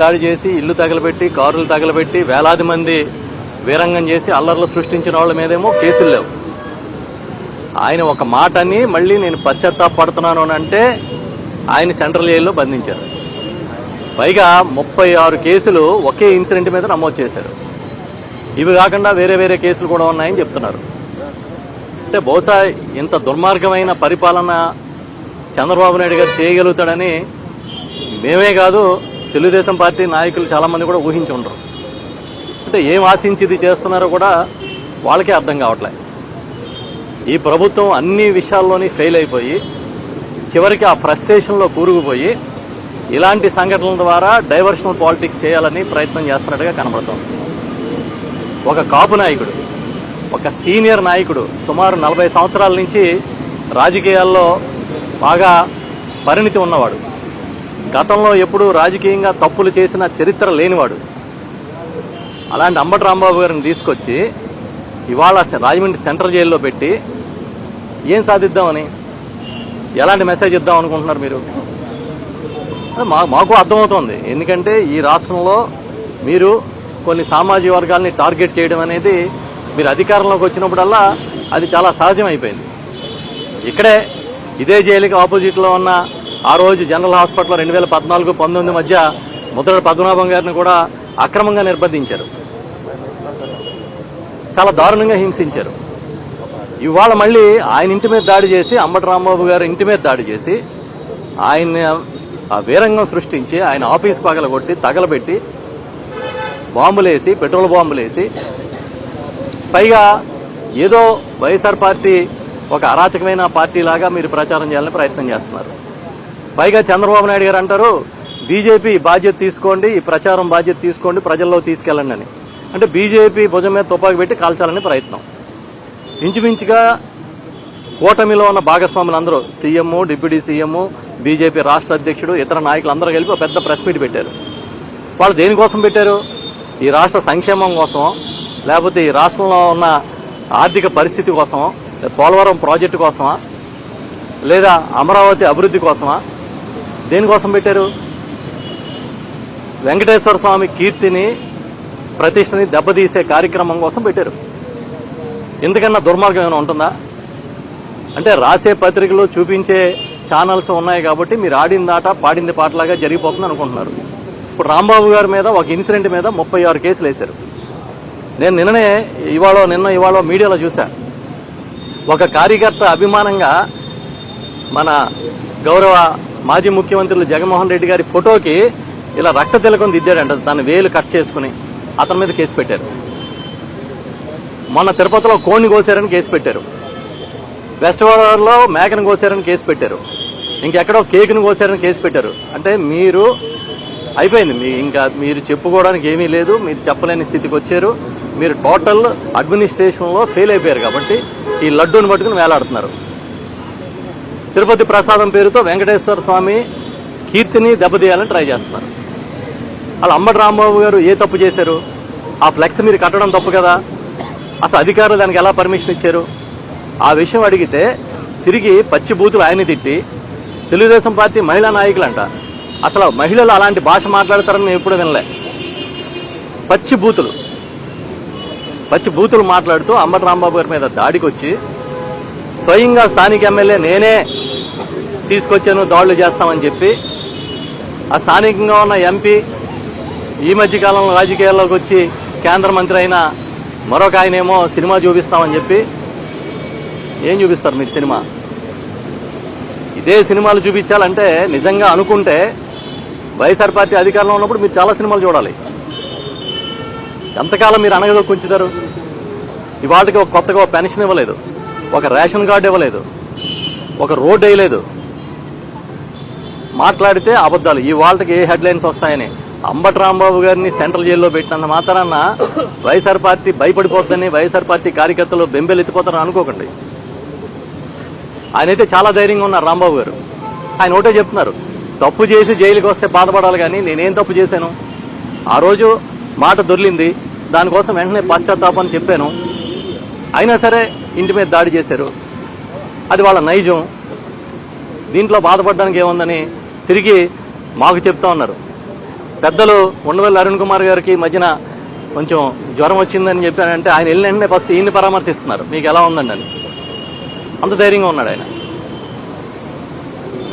దాడి చేసి ఇల్లు తగలబెట్టి కారులు తగలబెట్టి వేలాది మంది వీరంగం చేసి అల్లర్లు సృష్టించిన వాళ్ళ మీదేమో కేసులు లేవు. ఆయన ఒక మాట అని మళ్ళీ నేను పశ్చాత్తాపడుతున్నాను అని అంటే ఆయన సెంట్రల్ జైల్లో బంధించారు. పైగా 36 కేసులు ఒకే ఇన్సిడెంట్ మీద నమోదు చేశారు. ఇవి కాకుండా వేరే వేరే కేసులు కూడా ఉన్నాయని చెప్తున్నారు. అంటే బహుశా ఇంత దుర్మార్గమైన పరిపాలన చంద్రబాబు నాయుడు గారు చేయగలుగుతాడని మేమే కాదు తెలుగుదేశం పార్టీ నాయకులు చాలామంది కూడా ఊహించి ఉండరు. అంటే ఏం ఆశించి ఇది చేస్తున్నారో కూడా వాళ్ళకే అర్థం కావట్లే. ఈ ప్రభుత్వం అన్ని విషయాల్లోని ఫెయిల్ అయిపోయి చివరికి ఆ ఫ్రస్ట్రేషన్లో కూరుకుపోయి ఇలాంటి సంఘటనల ద్వారా డైవర్షనల్ పాలిటిక్స్ చేయాలని ప్రయత్నం చేస్తున్నట్టుగా కనబడుతోంది. ఒక కాపు నాయకుడు, ఒక సీనియర్ నాయకుడు, సుమారు 40 సంవత్సరాల నుంచి రాజకీయాల్లో బాగా పరిణితి ఉన్నవాడు, గతంలో ఎప్పుడూ రాజకీయంగా తప్పులు చేసిన చరిత్ర లేనివాడు, అలాంటి అంబటి రాంబాబు గారిని తీసుకొచ్చి ఇవాళ రాజమండ్రి సెంట్రల్ జైల్లో పెట్టి ఏం సాధిద్దామని, ఎలాంటి మెసేజ్ ఇద్దాం అనుకుంటున్నారు మీరు? మాకు అర్థమవుతోంది. ఎందుకంటే ఈ రాష్ట్రంలో మీరు కొన్ని సామాజిక వర్గాల్ని టార్గెట్ చేయడం అనేది మీరు అధికారంలోకి వచ్చినప్పుడల్లా అది చాలా సహజం అయిపోయింది. ఇక్కడే ఇదే జైలుకి ఆపోజిట్లో ఉన్న ఆ రోజు జనరల్ హాస్పిటల్లో 2014-19 మధ్య ముద్రగడ పద్మనాభం గారిని కూడా అక్రమంగా నిర్బంధించారు, చాలా దారుణంగా హింసించారు. ఇవాళ మళ్ళీ ఆయన ఇంటి మీద దాడి చేసి, అంబటి రాంబాబు గారి ఇంటి మీద దాడి చేసి ఆయన ఆ వీరంగం సృష్టించి ఆయన ఆఫీస్ పగలగొట్టి తగలబెట్టి బాంబులేసి, పెట్రోల్ బాంబులేసి, పైగా ఏదో వైఎస్ఆర్ పార్టీ ఒక అరాచకమైన పార్టీలాగా మీరు ప్రచారం చేయాలని ప్రయత్నం చేస్తున్నారు. పైగా చంద్రబాబు నాయుడు గారు అంటారు బీజేపీ బాధ్యత తీసుకోండి, ఈ ప్రచారం బాధ్యత తీసుకోండి, ప్రజల్లో తీసుకెళ్ళండి అని. అంటే బీజేపీ భుజం మీద తుపాకి పెట్టి కాల్చాలని ప్రయత్నం. ఇంచుమించుగా కూటమిలో ఉన్న భాగస్వాములందరూ సీఎం, డిప్యూటీ సీఎం, బీజేపీ రాష్ట్ర అధ్యక్షుడు, ఇతర నాయకులు అందరూ కలిపి ఒక పెద్ద ప్రెస్ మీట్ పెట్టారు. వాళ్ళు దేనికోసం పెట్టారు? ఈ రాష్ట్ర సంక్షేమం కోసం, లేకపోతే ఈ రాష్ట్రంలో ఉన్న ఆర్థిక పరిస్థితి కోసమా, పోలవరం ప్రాజెక్టు కోసమా, లేదా అమరావతి అభివృద్ధి కోసమా? దేనికోసం పెట్టారు? వెంకటేశ్వర స్వామి కీర్తిని, ప్రతిష్టని దెబ్బతీసే కార్యక్రమం కోసం పెట్టారు. ఎందుకన్నా దుర్మార్గం ఏమైనా ఉంటుందా? అంటే రాసే పత్రికలు చూపించే ఛానల్స్ ఉన్నాయి కాబట్టి మీరు ఆడింది ఆట పాడింది పాటలాగా జరిగిపోతుంది అనుకుంటున్నారు. ఇప్పుడు రాంబాబు గారి మీద ఒక ఇన్సిడెంట్ మీద 36 కేసులు వేశారు. నేను నిన్న ఇవాళ మీడియాలో చూసా, ఒక కార్యకర్త అభిమానంగా మన గౌరవ మాజీ ముఖ్యమంత్రులు జగన్మోహన్ రెడ్డి గారి ఫోటోకి ఇలా రక్త తిలకం దిద్దాడంట, తన వేలు కట్ చేసుకుని. అతని మీద కేసు పెట్టారు. మొన్న తిరుపతిలో కోడిని కోసారని కేసు పెట్టారు. వెస్ట్ గోదావరిలో మేకను కోసారని కేసు పెట్టారు. ఇంకెక్కడో కేకును కోసారని కేసు పెట్టారు. అంటే మీరు అయిపోయింది, ఇంకా మీరు చెప్పుకోవడానికి ఏమీ లేదు, మీరు చెప్పలేని స్థితికి వచ్చారు. మీరు టోటల్ అడ్మినిస్ట్రేషన్లో ఫెయిల్ అయిపోయారు కాబట్టి ఈ లడ్డూని పట్టుకుని వేలాడుతున్నారు. తిరుపతి ప్రసాదం పేరుతో వెంకటేశ్వర స్వామి కీర్తిని దెబ్బతీయాలని ట్రై చేస్తున్నారు. అలా అంబటి రాంబాబు గారు ఏ తప్పు చేశారు? ఆ ఫ్లెక్స్ మీరు కట్టడం తప్పు కదా, అసలు అధికారులు దానికి ఎలా పర్మిషన్ ఇచ్చారు? ఆ విషయం అడిగితే తిరిగి పచ్చి బూతులు ఆయన తిట్టి, తెలుగుదేశం పార్టీ మహిళా నాయకులంట, అసలు మహిళలు అలాంటి భాష మాట్లాడతారని మేము ఎప్పుడు వినలే. పచ్చి బూతులు మాట్లాడుతూ అంబటి రాంబాబు గారి మీద దాడికి వచ్చి స్వయంగా స్థానిక ఎమ్మెల్యే నేనే తీసుకొచ్చాను దాడులు చేస్తామని చెప్పి, ఆ స్థానికంగా ఉన్న ఎంపీ ఈ మధ్యకాలంలో రాజకీయాల్లోకి వచ్చి కేంద్ర మంత్రి అయిన మరొక ఆయనేమో సినిమా చూపిస్తామని చెప్పి, ఏం చూపిస్తారు మీరు సినిమా? ఇదే సినిమాలు చూపించాలంటే నిజంగా అనుకుంటే వైఎస్ఆర్ పార్టీ అధికారంలో ఉన్నప్పుడు మీరు చాలా సినిమాలు చూడాలి. ఎంతకాలం మీరు అనగదొక్కుంచుతారు? ఇవాళకి ఒక కొత్తగా ఒక పెన్షన్ ఇవ్వలేదు, ఒక రేషన్ కార్డు ఇవ్వలేదు, ఒక రోడ్డు వేయలేదు. మాట్లాడితే అబద్ధాలు. ఇవాళకి ఏ హెడ్లైన్స్ వస్తాయని అంబటి రాంబాబు గారిని సెంట్రల్ జైల్లో పెట్టినంత మాత్రాన వైఎస్ఆర్ పార్టీ భయపడిపోతుందని, వైఎస్ఆర్ పార్టీ కార్యకర్తలు బెంబెలెత్తిపోతారని అనుకోకండి. ఆయనైతే చాలా ధైర్యంగా ఉన్నారు రాంబాబు గారు. ఆయన ఒకటే చెప్తున్నారు, తప్పు చేసి జైలుకి వస్తే బాధపడాలి కానీ నేనేం తప్పు చేశాను? ఆ రోజు మాట దొర్లింది, దానికోసం వెంటనే పశ్చాత్తాపం చెప్పాను. అయినా సరే ఇంటి మీద దాడి చేశారు, అది వాళ్ళ నైజం. దీంట్లో బాధపడడానికి ఏముందని తిరిగి మాకు చెప్తా ఉన్నారు. పెద్దలు ఉండవల్లి అరుణ్ కుమార్ గారికి మధ్యన కొంచెం జ్వరం వచ్చిందని చెప్పానంటే ఆయన వెళ్ళిన వెంటనే ఫస్ట్ ఈయన్ని పరామర్శిస్తున్నారు, మీకు ఎలా ఉందండి అని. అంత ధైర్యంగా ఉన్నాడు ఆయన.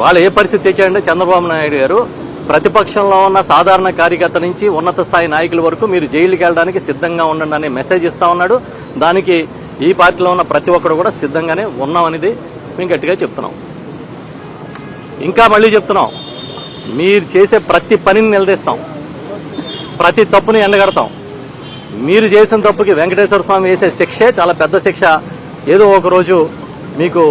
వాళ్ళు ఏ పరిస్థితి తెచ్చారంటే చంద్రబాబు నాయుడు గారు ప్రతిపక్షంలో ఉన్న సాధారణ కార్యకర్త నుంచి ఉన్నత స్థాయి నాయకుల వరకు మీరు జైలుకి వెళ్ళడానికి సిద్ధంగా ఉండండి అనే మెసేజ్ ఇస్తా ఉన్నాడు. దానికి ఈ పార్టీలో ఉన్న ప్రతి ఒక్కరు కూడా సిద్ధంగానే ఉన్నామనేది మేము గట్టిగా చెప్తున్నాం. ఇంకా మళ్ళీ చెప్తున్నాం, మీరు చేసే ప్రతి పనిని నిలదీస్తాం, ప్రతి తప్పుని ఎండగడతాం. మీరు చేసిన తప్పుకి వెంకటేశ్వర స్వామి వేసే శిక్షే చాలా పెద్ద శిక్ష. ఏదో ఒక రోజు మీకు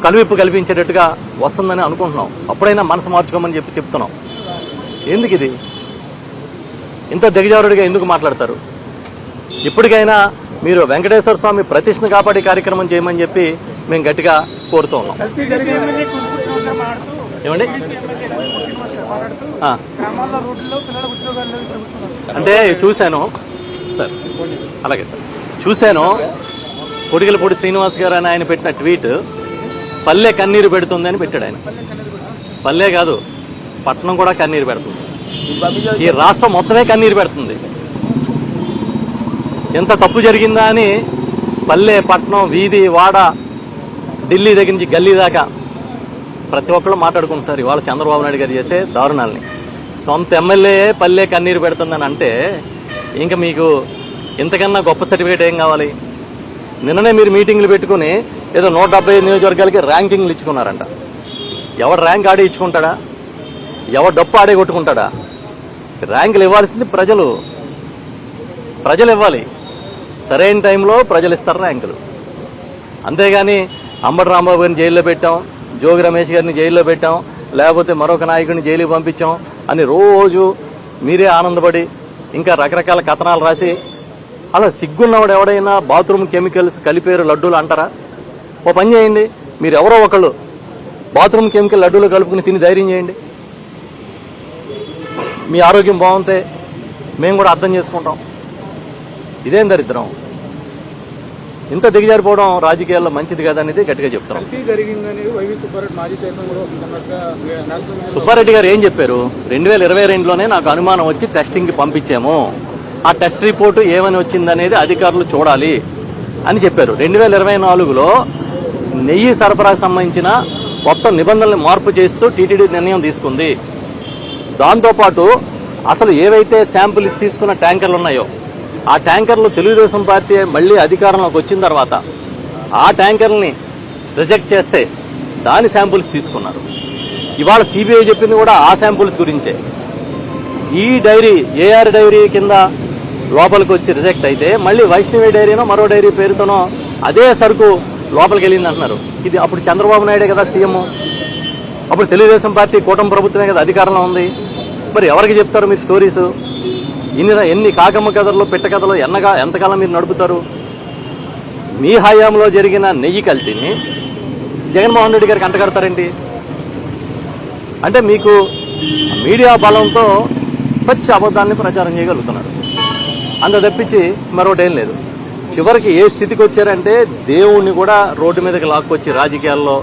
కనువిప్పు కల్పించేటట్టుగా వస్తుందని అనుకుంటున్నాం. అప్పుడైనా మనసు మార్చుకోమని చెప్తున్నాం. ఎందుకు ఇది ఇంత దిగజారుడిగా ఎందుకు మాట్లాడతారు? ఇప్పటికైనా మీరు వెంకటేశ్వర స్వామి ప్రతిష్ఠను కాపాడే కార్యక్రమం చేయమని చెప్పి మేము గట్టిగా కోరుతూ ఉన్నాం. ఏమండి అంటే చూశాను సార్, అలాగే సార్ చూశాను. కొడిగలపూడి శ్రీనివాస్ గారు అని ఆయన పెట్టిన ట్వీట్ పల్లె కన్నీరు పెడుతుంది అని పెట్టాడు ఆయన. పల్లె కాదు, పట్టణం కూడా కన్నీరు పెడుతుంది. ఈ రాష్ట్రం మొత్తమే కన్నీరు పెడుతుంది. ఎంత తప్పు జరిగిందా అని పల్లె, పట్టణం, వీధి, వాడ, ఢిల్లీ దగ్గర నుంచి గల్లీ దాకా ప్రతి ఒక్కళ్ళు మాట్లాడుకుంటారు ఇవాళ చంద్రబాబు నాయుడు గారు చేసే దారుణాలని. సొంత ఎమ్మెల్యే పల్లె కన్నీరు పెడుతుందని అంటే ఇంకా మీకు ఇంతకన్నా గొప్ప సర్టిఫికేట్ ఏం కావాలి? నిన్ననే మీరు మీటింగ్లు పెట్టుకుని ఏదో 175 నియోజకవర్గాలకి ర్యాంకింగ్లు ఇచ్చుకున్నారంట. ఎవడు ర్యాంక్ ఆడే ఇచ్చుకుంటాడా? ఎవడు డప్పు ఆడే కొట్టుకుంటాడా? ర్యాంకులు ఇవ్వాల్సింది ప్రజలు ఇవ్వాలి. సరైన టైంలో ప్రజలు ఇస్తారు ర్యాంకులు. అంతేగాని అంబటి రాంబాబు గారిని జైల్లో పెట్టాం, జోగి రమేష్ గారిని జైల్లో పెట్టాం, లేకపోతే మరొక నాయకుడిని జైలుకి పంపించాం అని రోజు మీరే ఆనందపడి ఇంకా రకరకాల కథనాలు రాసి, అలా సిగ్గున్నవాడు ఎవడైనా బాత్రూమ్ కెమికల్స్ కలిపేరు లడ్డూలు అంటారా? ఓ పని చేయండి, మీరు ఎవరో ఒకళ్ళు బాత్రూమ్ కెమికల్ లడ్డూలు కలుపుకుని తిని ధైర్యం చేయండి. మీ ఆరోగ్యం బాగుంటే మేము కూడా అర్థం చేసుకుంటాం. ఇదేం దరిద్రం? ఇంత దిగజారిపోవడం రాజకీయాల్లో మంచిది కదనేది గట్టిగా చెప్తున్నాం. సుబ్బారెడ్డి గారు ఏం చెప్పారు? 2022లోనే నాకు అనుమానం వచ్చి టెస్టింగ్కి పంపించాము, ఆ టెస్ట్ రిపోర్టు ఏమని వచ్చిందనేది అధికారులు చూడాలి అని చెప్పారు. 2024లో నెయ్యి సరఫరాకు సంబంధించిన మొత్తం నిబంధనలు మార్పు చేస్తూ టీటీడీ నిర్ణయం తీసుకుంది. దాంతోపాటు అసలు ఏవైతే శాంపిల్స్ తీసుకున్న ట్యాంకర్లు ఉన్నాయో ఆ ట్యాంకర్లు తెలుగుదేశం పార్టీ మళ్ళీ అధికారంలోకి వచ్చిన తర్వాత ఆ ట్యాంకర్లని రిజెక్ట్ చేస్తే దాని శాంపుల్స్ తీసుకున్నారు. ఇవాళ సిబిఐ చెప్పింది కూడా ఆ శాంపుల్స్ గురించే. ఈ డైరీ ఏఆర్ డైరీ కింద లోపలికి వచ్చి రిజెక్ట్ అయితే మళ్ళీ వైష్ణవి డైరీనో మరో డైరీ పేరుతోనో అదే సరుకు లోపలికి వెళ్ళింది అంటున్నారు. ఇది అప్పుడు చంద్రబాబు నాయుడే కదా సీఎం, అప్పుడు తెలుగుదేశం పార్టీ కూటమి ప్రభుత్వమే కదా అధికారంలో ఉంది. మరి ఎవరికి చెప్తారు మీరు స్టోరీస్? ఎన్ని కాకమ్మ కథలు, పిట్ట కథలు ఎంతకాలం మీరు నడుపుతారు? మీ హయాంలో జరిగిన నెయ్యి కల్తీని జగన్మోహన్ రెడ్డి గారికి అంటగడతారేంటి? అంటే మీకు మీడియా బలంతో పచ్చి అబద్ధాన్ని ప్రచారం చేయగలుగుతున్నారు. అంత తప్పించి మరొకటేం లేదు. చివరికి ఏ స్థితికి వచ్చారంటే దేవుణ్ణి కూడా రోడ్డు మీదకి లాక్కొచ్చి రాజకీయాల్లో